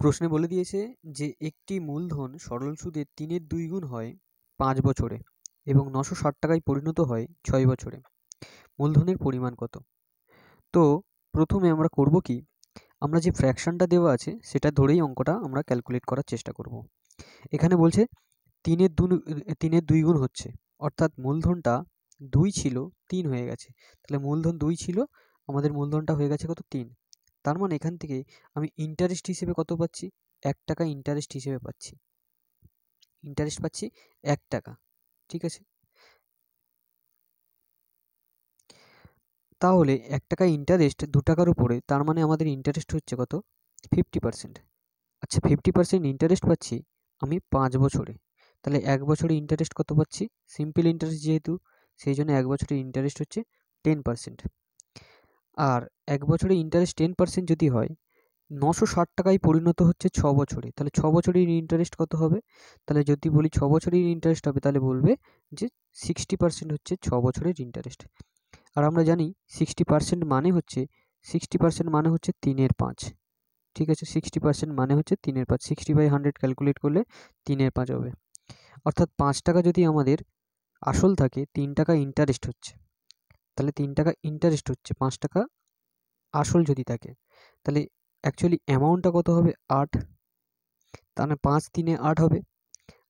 প্রশ্নে বলে দিয়েছে যে একটি মূলধন সরল সুদে 3-এর 2 গুণ হয় 5 বছরে এবং 960 টাকায় পরিণত হয় 6 বছরে। মূলধনের পরিমাণ কত? তো প্রথমে আমরা করব কি, আমরা যে ফ্র্যাকশনটা দেওয়া আছে সেটা ধরেই অঙ্কটা আমরা ক্যালকুলেট করার চেষ্টা করব। এখানে বলছে 3-এর 2 গুণ হচ্ছে, অর্থাৎ মূলধনটা 2 ছিল 3 হয়ে গেছে। তাহলে মূলধন 2 ছিল, আমাদের মূলধনটা হয়ে গেছে কত? 3। তার মানে এখান থেকে আমি ইন্টারেস্ট হিসেবে কত পাচ্ছি? 1 টাকা ইন্টারেস্ট হিসেবে পাচ্ছি। ইন্টারেস্ট পাচ্ছি 1 টাকা। ঠিক আছে? তাহলে 1 টাকা ইন্টারেস্ট 2 টাকার উপরে, তার মানে আমাদের ইন্টারেস্ট হচ্ছে কত? 50%। আচ্ছা, 50% ইন্টারেস্ট পাচ্ছি আমি 5 বছরে। তাহলে 1 বছরে ইন্টারেস্ট কত পাচ্ছি? সিম্পল ইন্টারেস্ট যেহেতু, সেই জন্য 1 বছরের ইন্টারেস্ট হচ্ছে 10%। আর 1 বছরে ইন্টারেস্ট 10% যদি হয়, 960 টাকায় পরিণত হচ্ছে 6 বছরে। তাহলে 6 বছরের ইন্টারেস্ট কত হবে? তাহলে যদি বলি 6 বছরের ইন্টারেস্ট হবে, তাহলে বলবে যে 60% হচ্ছে 6 বছরের ইন্টারেস্ট। আর আমরা জানি 60% মানে হচ্ছে 3-এর 5। ঠিক আছে? 60% মানে হচ্ছে 3-এর 5। 60/100 ক্যালকুলেট করলে 3-এর 5 হবে। অর্থাৎ 5 টাকা যদি আমাদের আসল থাকে, 3 টাকা ইন্টারেস্ট হচ্ছে। তাহলে 3 টাকা ইন্টারেস্ট হচ্ছে, 5 টাকা আসল যদি থাকে, তাহলে অ্যাকচুয়ালি অ্যামাউন্টটা কত হবে? 8। তাহলে 5-3-এ 8 হবে।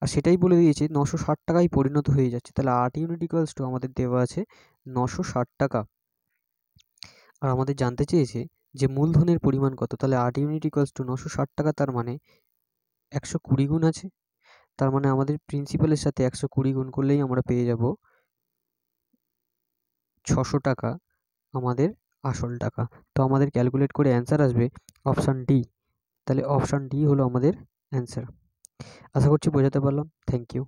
আর সেটাই বলে দিয়েছে 960 টাকায় পরিণত হয়ে যাচ্ছে। তাহলে 8 ইউনিট ইকুয়ালস টু আমাদের দেওয়া আছে 960 টাকা। আর আমাদের জানতে চেয়েছে যে মূলধনের পরিমাণ কত। তাহলে 8 ইউনিট ইকুয়ালস টু 960 টাকা, তার মানে 120 গুণ আছে। তার মানে আমাদের প্রিন্সিপালের সাথে 120 গুণ করলেই আমরা পেয়ে যাব 600 টাকা আমাদের আসল টাকা। তো আমাদের ক্যালকুলেট করে অ্যান্সার আসবে অপশান ডি। তাহলে অপশান ডি হলো আমাদের অ্যান্সার। আশা করছি বোঝাতে পারলাম। Thank you.